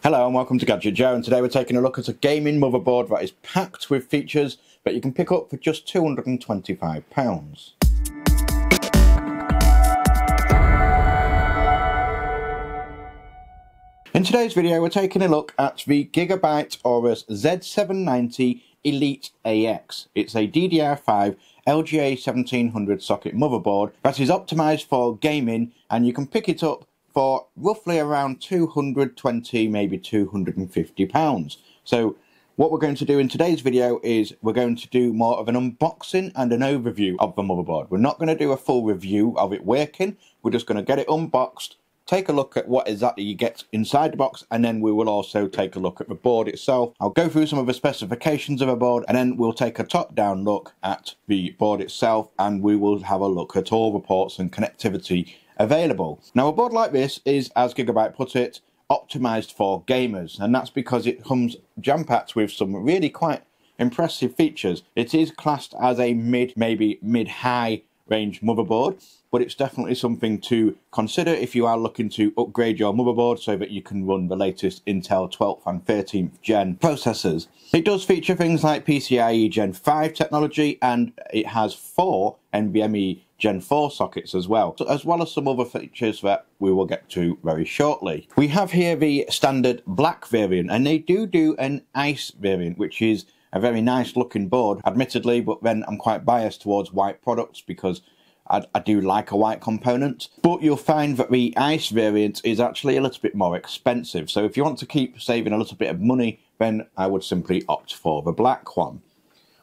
Hello and welcome to Gadget Joe, and today we're taking a look at a gaming motherboard that is packed with features that you can pick up for just £225. In today's video we're taking a look at the Gigabyte Aorus Z790 Elite AX. It's a DDR5 LGA 1700 socket motherboard that is optimised for gaming, and you can pick it up for roughly around £220, maybe £250. So what we're going to do in today's video is we're going to do more of an unboxing and an overview of the motherboard. We're not going to do a full review of it working, we're just going to get it unboxed, take a look at what exactly you get inside the box, and then we will also take a look at the board itself. I'll go through some of the specifications of a board, and then we'll take a top-down look at the board itself, and we will have a look at all the ports and connectivity available. Now, a board like this is, as Gigabyte put it, optimized for gamers, and that's because it comes jam-packed with some really quite impressive features. It is classed as a maybe mid-high range motherboard, but it's definitely something to consider if you are looking to upgrade your motherboard so that you can run the latest Intel 12th and 13th gen processors. It does feature things like PCIe Gen 5 technology, and it has 4 NVMe Gen 4 sockets as well as some other features that we will get to very shortly. We have here the standard black variant, and they do an ice variant, which is a very nice looking board, admittedly, but then I'm quite biased towards white products because I do like a white component. But you'll find that the ice variant is actually a little bit more expensive, so if you want to keep saving a little bit of money, then I would simply opt for the black one.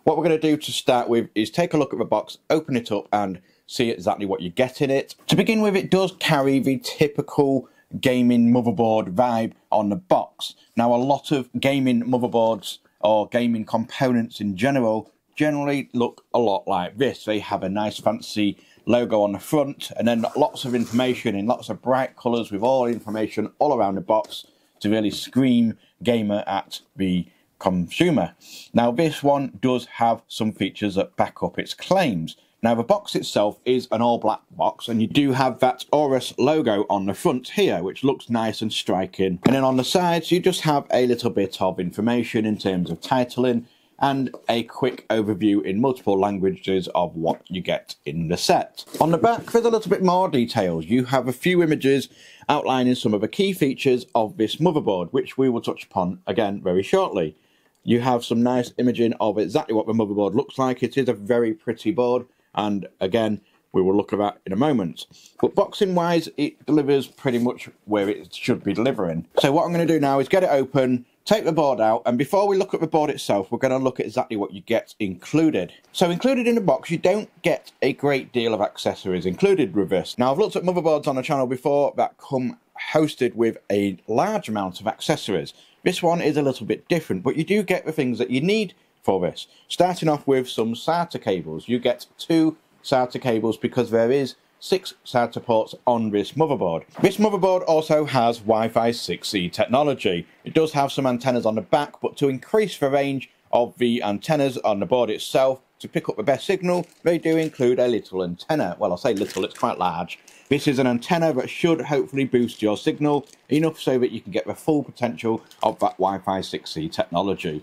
What we're going to do to start with is take a look at the box, open it up and see exactly what you get in it. To begin with, it does carry the typical gaming motherboard vibe on the box. Now, a lot of gaming motherboards or gaming components in generally look a lot like this. They have a nice fancy logo on the front, and then lots of information in lots of bright colours with all information all around the box to really scream gamer at the consumer. Now, this one does have some features that back up its claims. Now, the box itself is an all-black box, and you do have that Aorus logo on the front here, which looks nice and striking. And then on the sides, you just have a little bit of information in terms of titling and a quick overview in multiple languages of what you get in the set. On the back, there's a little bit more details. You have a few images outlining some of the key features of this motherboard, which we will touch upon again very shortly. You have some nice imaging of exactly what the motherboard looks like. It is a very pretty board, and again, we will look at that in a moment. But boxing wise, it delivers pretty much where it should be delivering. So what I'm going to do now is get it open, take the board out, and before we look at the board itself, we're going to look at exactly what you get included. So included in the box, you don't get a great deal of accessories included with this. Now, I've looked at motherboards on the channel before that come hosted with a large amount of accessories. This one is a little bit different, but you do get the things that you need for this. Starting off with some SATA cables. You get 2 SATA cables because there is 6 SATA ports on this motherboard. This motherboard also has Wi-Fi 6E technology. It does have some antennas on the back, but to increase the range of the antennas on the board itself to pick up the best signal, they do include a little antenna. Well, I say little, it's quite large. This is an antenna that should hopefully boost your signal enough so that you can get the full potential of that Wi-Fi 6E technology.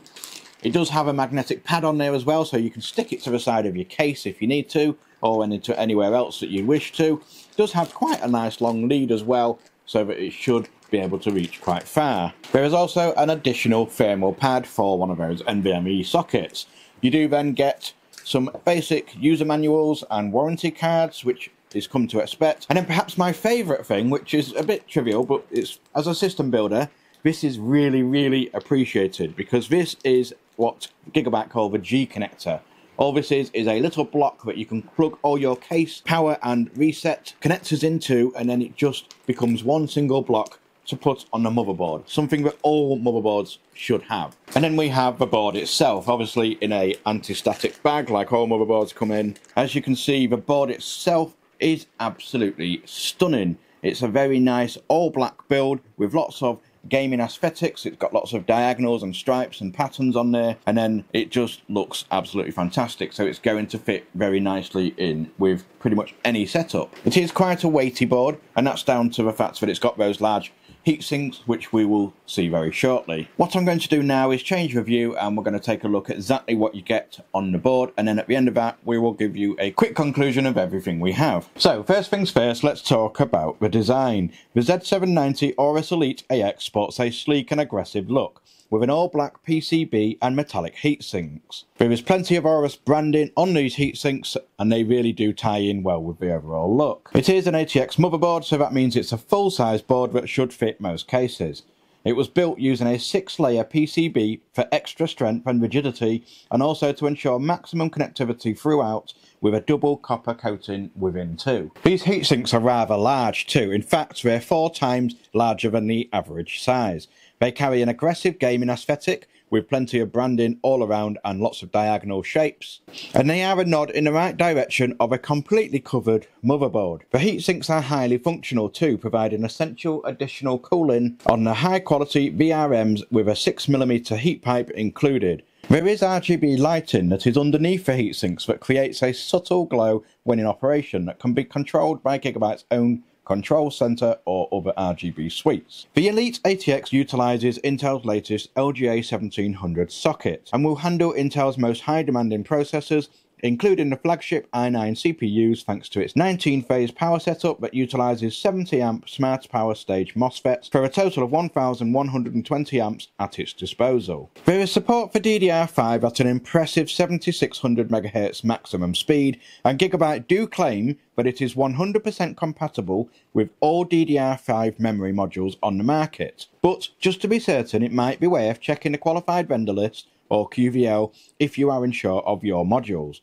It does have a magnetic pad on there as well, so you can stick it to the side of your case if you need to, or into anywhere else that you wish to. It does have quite a nice long lead as well, so that it should be able to reach quite far. There is also an additional thermal pad for one of those NVMe sockets. You do then get some basic user manuals and warranty cards, which is come to expect. And then perhaps my favourite thing, which is a bit trivial, but it's, as a system builder, this is really appreciated, because this is what Gigabyte call the G connector. All this is a little block that you can plug all your case, power and reset connectors into, and then it just becomes one single block to put on the motherboard, something that all motherboards should have. And then we have the board itself, obviously in a anti-static bag like all motherboards come in. As you can see, the board itself is absolutely stunning. It's a very nice all black build with lots of gaming aesthetics. It's got lots of diagonals and stripes and patterns on there, and then it just looks absolutely fantastic. So it's going to fit very nicely in with pretty much any setup. It is quite a weighty board, and that's down to the fact that it's got those large heatsinks, which we will see very shortly. What I'm going to do now is change review, and we're going to take a look at exactly what you get on the board, and then at the end of that we will give you a quick conclusion of everything we have. So first things first, let's talk about the design. The Z790 Aorus Elite AX sports a sleek and aggressive look, with an all-black PCB and metallic heatsinks. There is plenty of Aorus branding on these heatsinks, and they really do tie in well with the overall look. It is an ATX motherboard, so that means it's a full-size board that should fit most cases. It was built using a 6-layer PCB for extra strength and rigidity, and also to ensure maximum connectivity throughout, with a double copper coating within too. These heatsinks are rather large too. In fact, they're 4 times larger than the average size. They carry an aggressive gaming aesthetic, with plenty of branding all around and lots of diagonal shapes. And they are a nod in the right direction of a completely covered motherboard. The heatsinks are highly functional too, providing essential additional cooling on the high quality VRMs with a 6mm heat pipe included. There is RGB lighting that is underneath the heatsinks that creates a subtle glow when in operation that can be controlled by Gigabyte's own control center or other RGB suites. The Elite ATX utilises Intel's latest LGA 1700 socket and will handle Intel's most high demanding processors, including the flagship i9 CPUs, thanks to its 19-phase power setup that utilises 70 amp smart power stage MOSFETs for a total of 1120 amps at its disposal. There is support for DDR5 at an impressive 7600 MHz maximum speed, and Gigabyte do claim that it is 100% compatible with all DDR5 memory modules on the market. But just to be certain, it might be worth checking the qualified vendor list or QVL if you are unsure of your modules.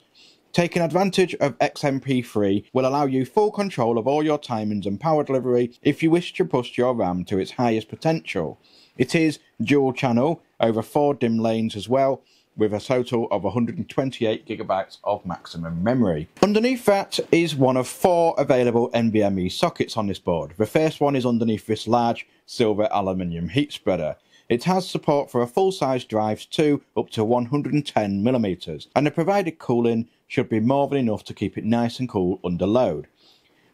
Taking advantage of XMP3 will allow you full control of all your timings and power delivery if you wish to push your RAM to its highest potential. It is dual channel over 4 DIMM lanes as well, with a total of 128 GB of maximum memory. Underneath that is one of 4 available NVMe sockets on this board. The first one is underneath this large silver aluminium heat spreader. It has support for a full-size drives too, up to 110mm, and the provided cooling should be more than enough to keep it nice and cool under load.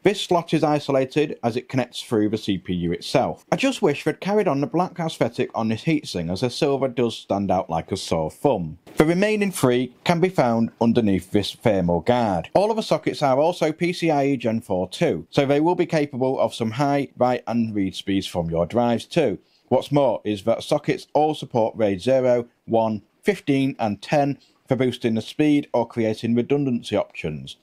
This slot is isolated as it connects through the CPU itself. I just wish they'd carried on the black aesthetic on this heatsink, as the silver does stand out like a sore thumb. The remaining 3 can be found underneath this thermal guard. All of the sockets are also PCIe Gen 4 too, so they will be capable of some high write and read speeds from your drives too. What's more is that sockets all support RAID 0, 1, 15 and 10 for boosting the speed or creating redundancy options.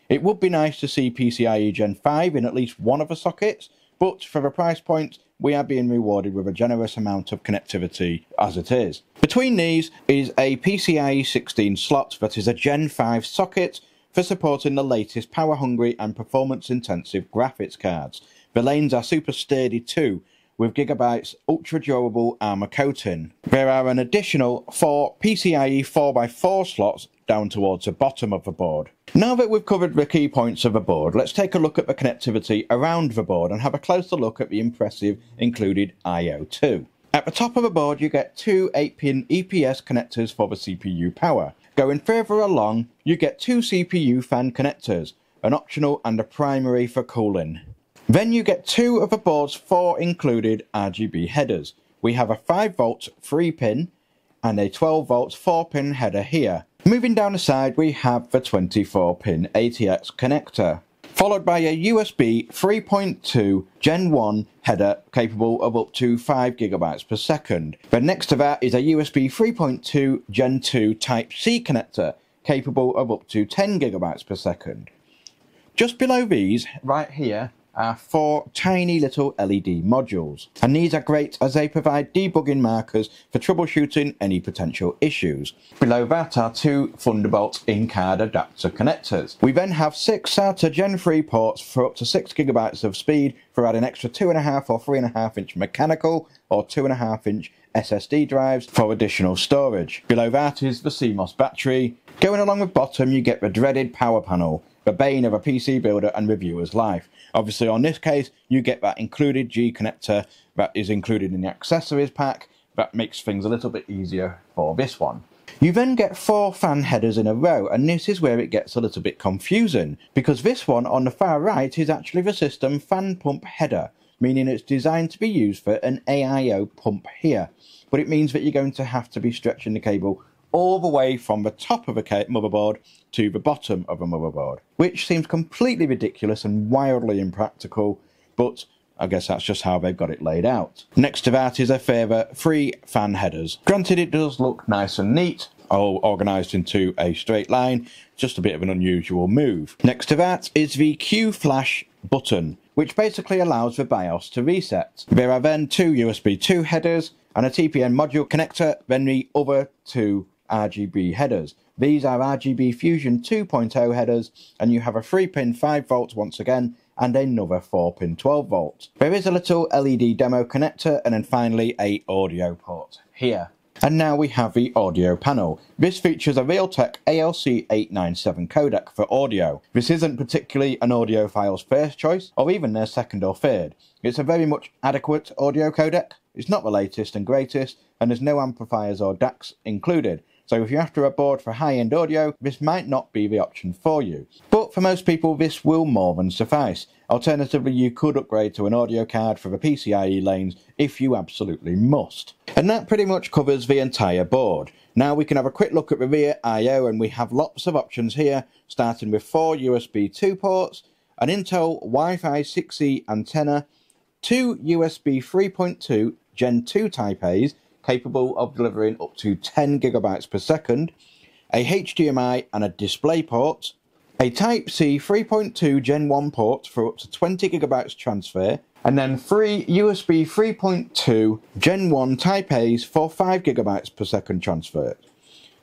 It would be nice to see PCIe Gen 5 in at least one of the sockets, but for the price point we are being rewarded with a generous amount of connectivity as it is. Between these is a PCIe 16 slot that is a Gen 5 socket for supporting the latest power hungry and performance intensive graphics cards. The lanes are super sturdy too, with Gigabyte's ultra durable armor coating. There are an additional 4 PCIe 4x4 slots down towards the bottom of the board. Now that we've covered the key points of the board, let's take a look at the connectivity around the board and have a closer look at the impressive included I/O too. At the top of the board you get 2 8-pin EPS connectors for the CPU power. Going further along you get 2 CPU fan connectors, an optional and a primary for cooling. Then you get 2 of the board's 4 included RGB headers. We have a 5V 3-pin and a 12V 4-pin header here. Moving down the side we have the 24-pin ATX connector, followed by a USB 3.2 Gen 1 header capable of up to 5 GB per second. Then next to that is a USB 3.2 Gen 2 Type-C connector capable of up to 10 GB per second. Just below these, right here, are 4 tiny little LED modules, and these are great as they provide debugging markers for troubleshooting any potential issues. Below that are 2 Thunderbolt in-card adapter connectors. We then have 6 SATA Gen 3 ports for up to 6 GB of speed for adding extra 2.5 or 3.5 inch mechanical or 2.5 inch SSD drives for additional storage. Below that is the CMOS battery. Going along with bottom you get the dreaded power panel, the bane of a PC builder and reviewer's life. Obviously on this case you get that included G connector that is included in the accessories pack. That makes things a little bit easier for this one. You then get 4 fan headers in a row, and this is where it gets a little bit confusing, because this one on the far right is actually the system fan pump header, meaning it's designed to be used for an AIO pump here. But it means that you're going to have to be stretching the cable all the way from the top of a motherboard to the bottom of a motherboard, which seems completely ridiculous and wildly impractical, but I guess that's just how they've got it laid out. Next to that is a further 3 fan headers. Granted, it does look nice and neat, all organised into a straight line, just a bit of an unusual move. Next to that is the Q flash button, which basically allows the BIOS to reset. There are then 2 USB 2 headers and a TPN module connector, then the other 2 RGB headers. These are RGB Fusion 2.0 headers, and you have a 3-pin 5 volts once again, and another 4-pin 12 volts. There is a little LED demo connector, and then finally a audio port here. And now we have the audio panel. This features a Realtek ALC897 codec for audio. This isn't particularly an audiophile's first choice, or even their second or third. It's a very much adequate audio codec. It's not the latest and greatest, and there's no amplifiers or DACs included. So if you're after a board for high-end audio, this might not be the option for you. But for most people, this will more than suffice. Alternatively, you could upgrade to an audio card for the PCIe lanes if you absolutely must. And that pretty much covers the entire board. Now we can have a quick look at the rear I/O, and we have lots of options here, starting with 4 USB 2 ports, an Intel Wi-Fi 6E antenna, 2 USB 3.2 Gen 2 Type A's, capable of delivering up to 10 gigabytes per second, a HDMI and a DisplayPort, a Type-C 3.2 Gen 1 port for up to 20 gigabytes transfer, and then 3 USB 3.2 Gen 1 Type A's for 5 gigabytes per second transfer.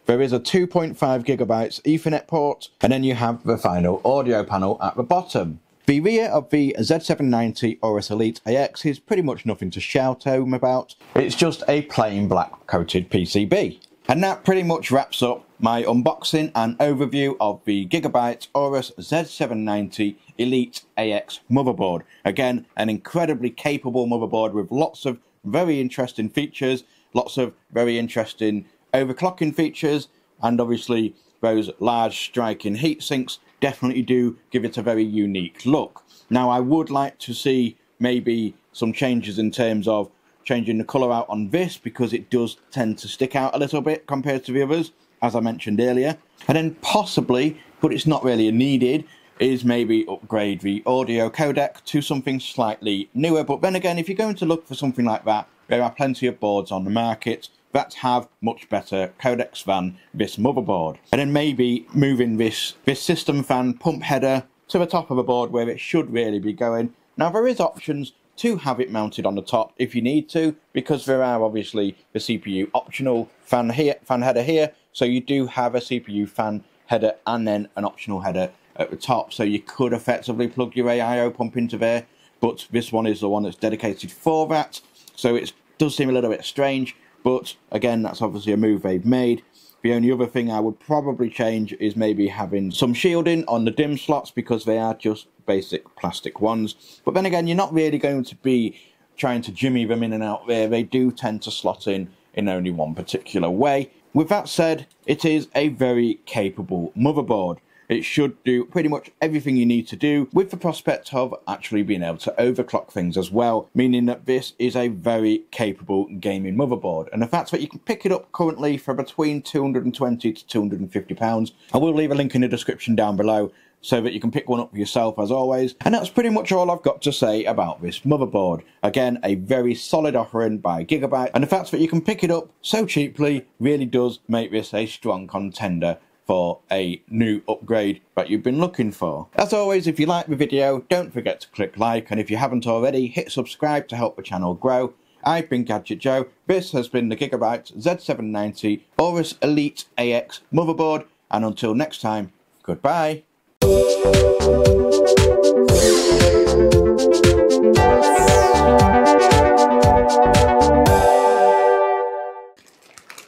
There is a 2.5 gigabytes Ethernet port, and then you have the final audio panel at the bottom. The rear of the Z790 Aorus Elite AX is pretty much nothing to shout home about. It's just a plain black coated PCB. And that pretty much wraps up my unboxing and overview of the Gigabyte Aorus Z790 Elite AX motherboard. Again, an incredibly capable motherboard with lots of very interesting features, lots of very interesting overclocking features, and obviously those large striking heat sinks definitely do give it a very unique look. Now, I would like to see maybe some changes in terms of changing the colour out on this, because it does tend to stick out a little bit compared to the others, as I mentioned earlier. And then possibly, but it's not really needed, is maybe upgrade the audio codec to something slightly newer. But then again, if you're going to look for something like that, there are plenty of boards on the market that have much better codecs than this motherboard. And then maybe moving this system fan pump header to the top of the board where it should really be going. Now, there is options to have it mounted on the top if you need to, because there are obviously the CPU optional fan header here, so you do have a CPU fan header and then an optional header at the top, so you could effectively plug your AIO pump into there, but this one is the one that's dedicated for that, so it does seem a little bit strange. But again, that's obviously a move they've made. The only other thing I would probably change is maybe having some shielding on the DIMM slots, because they are just basic plastic ones. But then again, you're not really going to be trying to jimmy them in and out there. They do tend to slot in only one particular way. With that said, it is a very capable motherboard. It should do pretty much everything you need to do, with the prospect of actually being able to overclock things as well, meaning that this is a very capable gaming motherboard. And the fact that you can pick it up currently for between £220 to £250, I will leave a link in the description down below so that you can pick one up for yourself as always. And that's pretty much all I've got to say about this motherboard. Again, a very solid offering by Gigabyte, and the fact that you can pick it up so cheaply really does make this a strong contender for a new upgrade that you've been looking for. As always, if you like the video, don't forget to click like, and if you haven't already, hit subscribe to help the channel grow. I've been Gadget Joe. This has been the Gigabyte Z790 Aorus Elite AX motherboard, and until next time, goodbye.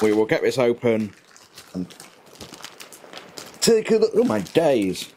We will get this open and take a look. Oh my days.